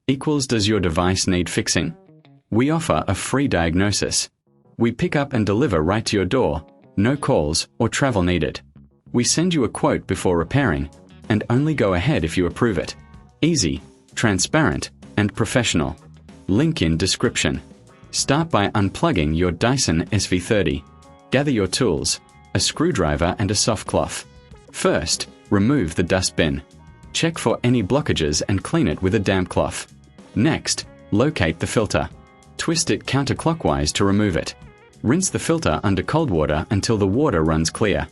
equals does your device need fixing? We offer a free diagnosis. We pick up and deliver right to your door, no calls or travel needed. We send you a quote before repairing, and only go ahead if you approve it. Easy, transparent, and professional. Link in description. Start by unplugging your Dyson SV30. Gather your tools, a screwdriver and a soft cloth. First, remove the dust bin. Check for any blockages and clean it with a damp cloth. Next, locate the filter. Twist it counterclockwise to remove it. Rinse the filter under cold water until the water runs clear.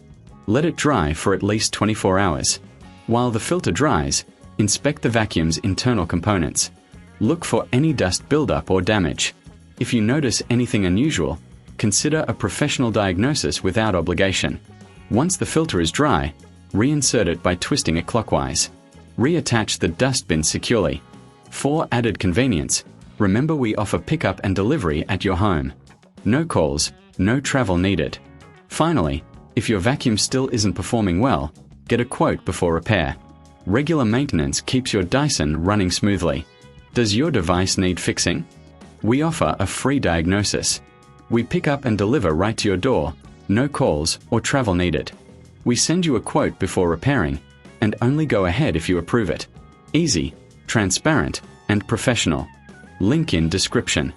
Let it dry for at least 24 hours. While the filter dries, inspect the vacuum's internal components. Look for any dust buildup or damage. If you notice anything unusual, consider a professional diagnosis without obligation. Once the filter is dry, reinsert it by twisting it clockwise. Reattach the dust bin securely. For added convenience, remember we offer pickup and delivery at your home. No calls, no travel needed. Finally, if your vacuum still isn't performing well, get a quote before repair. Regular maintenance keeps your Dyson running smoothly. Does your device need fixing? We offer a free diagnosis. We pick up and deliver right to your door, no calls or travel needed. We send you a quote before repairing, and only go ahead if you approve it. Easy, transparent, and professional. Link in description.